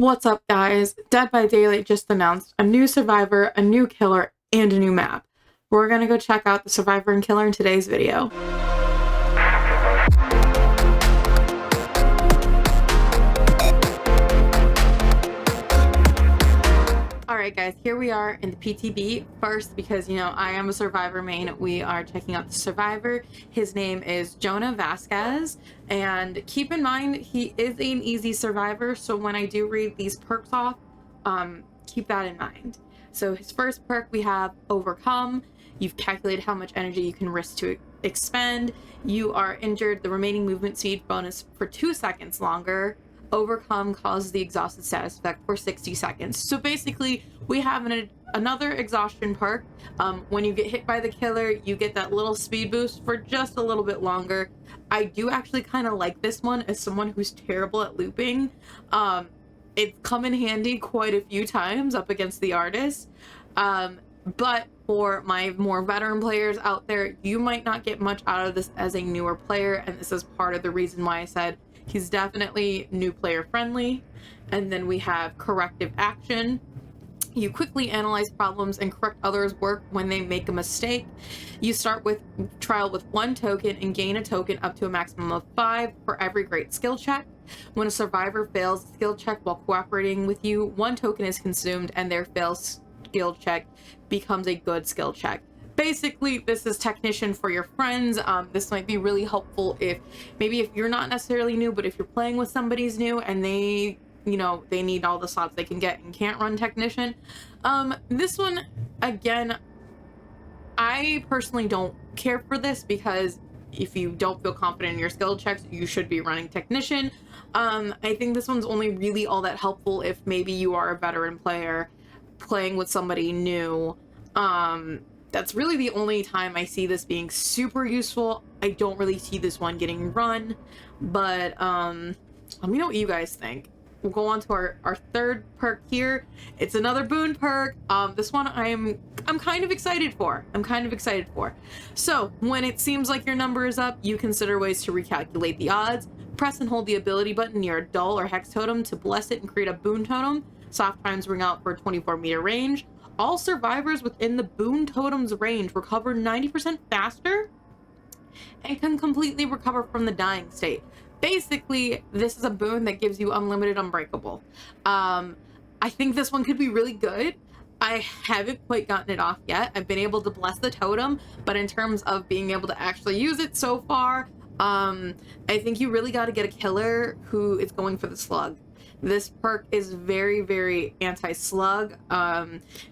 What's up, guys? Dead by Daylight just announced a new survivor, a new killer, and a new map. We're gonna go check out the survivor and killer in today's video. Alright guys, here we are in the PTB. First, because I am a survivor main, we are checking out the survivor. His name is Jonah Vasquez, and keep in mind he is an easy survivor, so when I do read these perks off, keep that in mind. So his first perk, we have Overcome. You've calculated how much energy you can risk to expend. You are injured. The remaining movement speed bonus for 2 seconds longer. Overcome causes the exhausted status effect for 60 seconds. So basically, we have another exhaustion perk. When you get hit by the killer, you get that little speed boost for just a little bit longer. I do actually kind of like this one as someone who's terrible at looping. It's come in handy quite a few times up against the artist. But for my more veteran players out there, you might not get much out of this as a newer player, and this is part of the reason why I said he's definitely new player friendly. And then we have Corrective Action. You quickly analyze problems and correct others' work when they make a mistake. You start with trial with 1 token and gain a token up to a maximum of 5 for every great skill check. When a survivor fails a skill check while cooperating with you, 1 token is consumed and their failed skill check becomes a good skill check. Basically, this is technician for your friends. This might be really helpful if you're not necessarily new, but if you're playing with somebody's new and they need all the slots they can get and can't run technician. This one, again, I personally don't care for this because if you don't feel confident in your skill checks, you should be running technician. I think this one's only really all that helpful if maybe you are a veteran player playing with somebody new. That's really the only time I see this being super useful. I don't really see this one getting run, but let me know what you guys think. We'll go on to our third perk here. It's another boon perk. This one I'm kind of excited for. So when it seems like your number is up, you consider ways to recalculate the odds. Press and hold the ability button near a dull or hex totem to bless it and create a boon totem. Soft times ring out for a 24-meter range. All survivors within the boon totem's range recover 90% faster and can completely recover from the dying state. Basically, this is a boon that gives you unlimited unbreakable. I think this one could be really good. I haven't quite gotten it off yet. I've been able to bless the totem, but in terms of being able to actually use it so far, I think you really got to get a killer who is going for the slug. This perk is very, very anti-slug,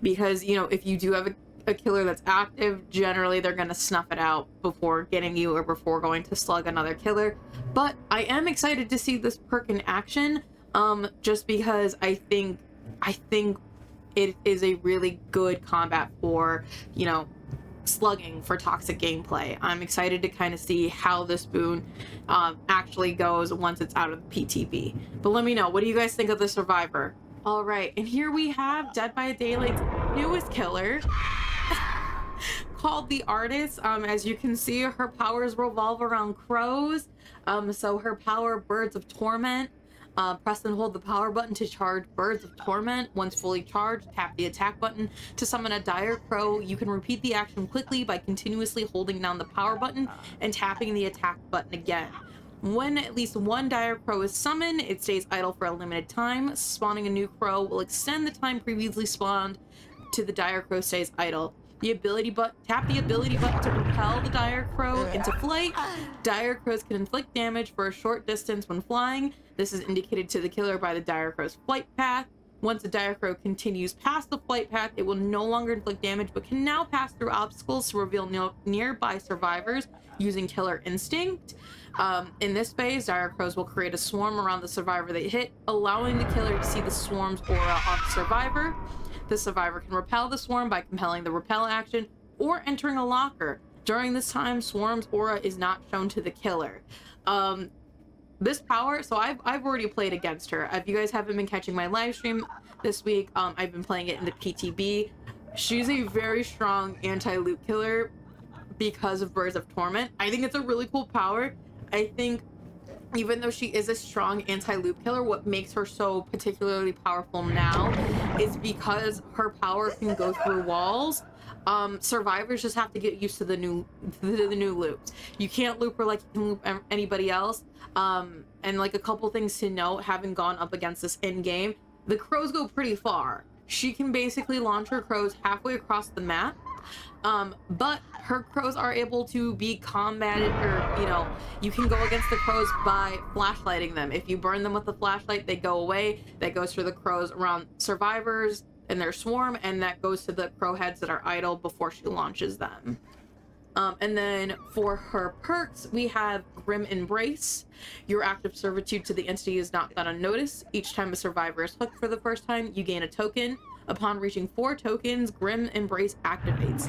because, if you do have a killer that's active, generally they're going to snuff it out before getting you or before going to slug another killer. But I am excited to see this perk in action, just because I think it is a really good combat for, slugging for toxic gameplay. I'm excited to kind of see how this boon actually goes once it's out of the PTB. But let me know, what do you guys think of the survivor? All right, and here we have Dead by Daylight's newest killer called the Artist. As you can see, her powers revolve around crows. So her power, Birds of Torment. Press and hold the power button to charge Birds of Torment. Once fully charged, tap the attack button to summon a dire crow. You can repeat the action quickly by continuously holding down the power button and tapping the attack button again. When at least 1 dire crow is summoned, it stays idle for a limited time. Spawning a new crow will extend the time previously spawned to the dire crow stays idle. Tap the ability button to propel the dire crow into flight. Dire crows can inflict damage for a short distance when flying. This is indicated to the killer by the dire crow's flight path. Once a dire crow continues past the flight path, it will no longer inflict damage, but can now pass through obstacles to reveal nearby survivors using killer instinct. In this phase, dire crows will create a swarm around the survivor they hit, allowing the killer to see the swarm's aura on the survivor. The survivor can repel the swarm by compelling the repel action or entering a locker. During this time, swarm's aura is not shown to the killer. This power, so I've already played against her. If you guys haven't been catching my live stream this week, I've been playing it in the PTB. She's a very strong anti-loot killer because of Birds of Torment. I think it's a really cool power. I think even though she is a strong anti-loop killer, what makes her so particularly powerful now is because her power can go through walls. Survivors just have to get used to the new loops. You can't loop her like you can loop anybody else. And like a couple things to note, having gone up against this in game, the crows go pretty far. She can basically launch her crows halfway across the map. But her crows are able to be combated, or, you know, you can go against the crows by flashlighting them. If you burn them with the flashlight, they go away. That goes for the crows around survivors and their swarm, and that goes to the crow heads that are idle before she launches them. And then for her perks, we have Grim Embrace. Your active servitude to the entity is not gone unnoticed. Each time a survivor is hooked for the first time, you gain a token. Upon reaching 4 tokens, Grim Embrace activates.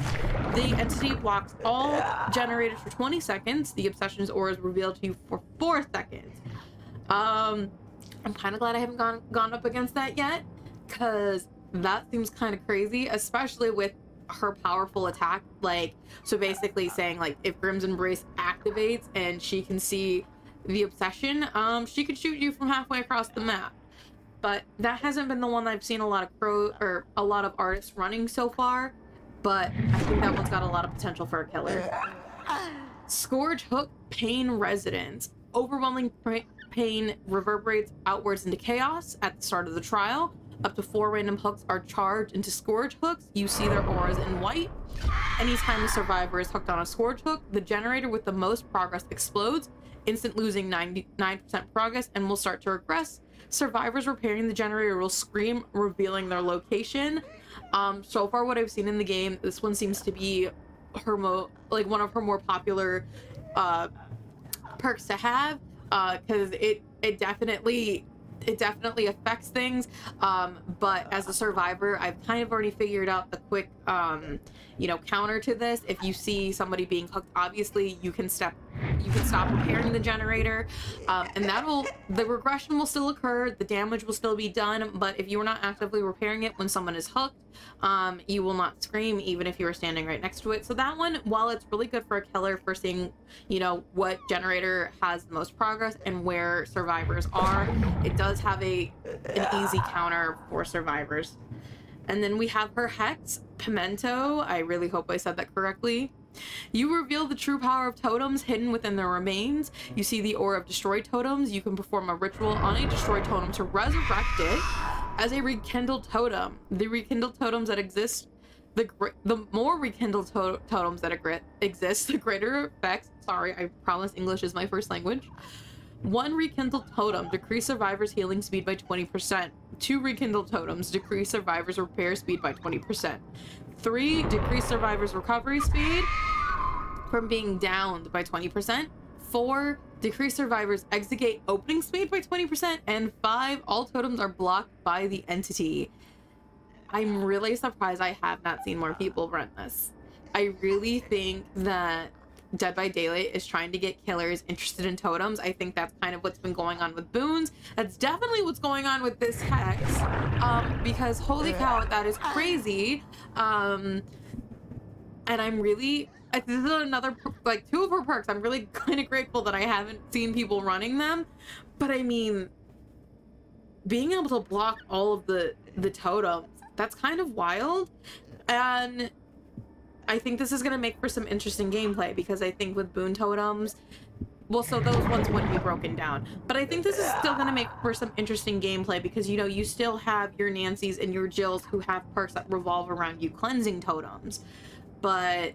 The entity blocks all generators for 20 seconds. The obsession's aura is revealed to you for 4 seconds. I'm kind of glad I haven't gone up against that yet, because that seems kind of crazy, especially with her powerful attack. Like, so basically saying, like, if Grim's Embrace activates and she can see the obsession, she could shoot you from halfway across the map. But that hasn't been the one I've seen a lot of artists running so far, but I think that one's got a lot of potential for a killer. Scourge Hook Pain Resonance. Overwhelming pain reverberates outwards into chaos at the start of the trial. Up to 4 random hooks are charged into Scourge hooks. You see their auras in white. Anytime a survivor is hooked on a Scourge hook, the generator with the most progress explodes, instant losing 99% progress, and will start to regress. Survivors repairing the generator will scream, revealing their location. So far what I've seen in the game, this one seems to be her one of her more popular perks to have, because it definitely affects things. But as a survivor, I've kind of already figured out the quick counter to this. If you see somebody being hooked, obviously you can stop repairing the generator, and the regression will still occur, the damage will still be done, but if you are not actively repairing it when someone is hooked, you will not scream even if you are standing right next to it. So that one, while it's really good for a killer for seeing what generator has the most progress and where survivors are, it does have an easy counter for survivors. And then we have her Hex Pimento. I really hope I said that correctly. You reveal the true power of totems hidden within their remains. You see the aura of destroyed totems. You can perform a ritual on a destroyed totem to resurrect it as a rekindled totem. The rekindled totems that exist, the more rekindled totems that exist, the greater effects. Sorry, I promise English is my first language. 1 rekindled totem, decrease survivors' healing speed by 20%. 2 rekindled totems, decrease survivors' repair speed by 20%. 3, decrease survivors' recovery speed from being downed by 20%. 4, decrease survivors' exit gate opening speed by 20%. And 5, all totems are blocked by the entity. I'm really surprised I have not seen more people run this. I really think that Dead by Daylight is trying to get killers interested in totems. I think that's kind of what's been going on with boons. That's definitely what's going on with this Hex, because holy cow, that is crazy. And I'm really, this is another, like, 2 of her perks. I'm really kind of grateful that I haven't seen people running them, but I mean, being able to block all of the totems, that's kind of wild. And I think this is going to make for some interesting gameplay, because I think with boon totems, well, so those ones wouldn't be broken down, but I think this is still going to make for some interesting gameplay, because you still have your Nancys and your Jills who have perks that revolve around you cleansing totems. But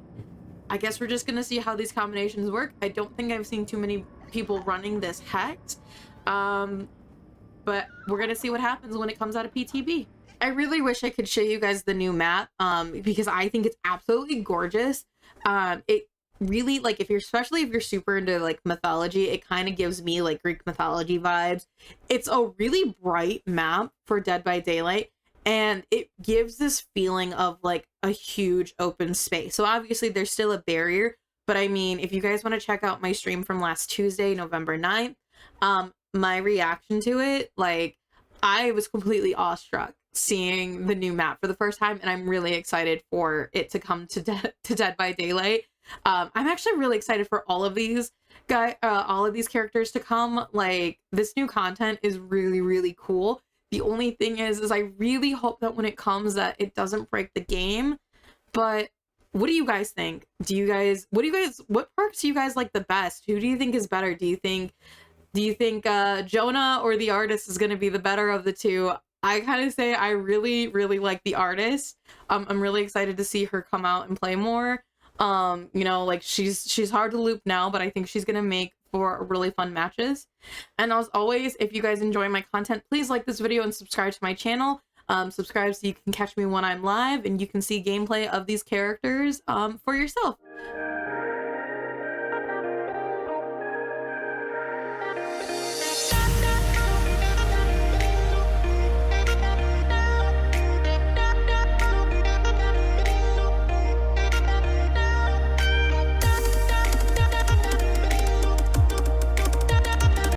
I guess we're just going to see how these combinations work. I don't think I've seen too many people running this Hex, but we're going to see what happens when it comes out of PTB. I really wish I could show you guys the new map, because I think it's absolutely gorgeous. It really, like, especially if you're super into, like, mythology, it kind of gives me, like, Greek mythology vibes. It's a really bright map for Dead by Daylight, and it gives this feeling of, like, a huge open space. So obviously there's still a barrier, but I mean, if you guys want to check out my stream from last Tuesday, November 9th, my reaction to it, like, I was completely awestruck seeing the new map for the first time, and I'm really excited for it to come to Dead by Daylight. I'm actually really excited for all of these characters to come. Like, this new content is really, really cool. The only thing is I really hope that when it comes that it doesn't break the game. But what do you guys think? What perks do you guys like the best? Who do you think is better? Do you think Jonah or the artist is going to be the better of the two? I kind of say I really, really like the artist. I'm really excited to see her come out and play more. You know, like she's hard to loop now, but I think she's gonna make for really fun matches. And as always, if you guys enjoy my content, please like this video and subscribe to my channel. Subscribe so you can catch me when I'm live and you can see gameplay of these characters for yourself.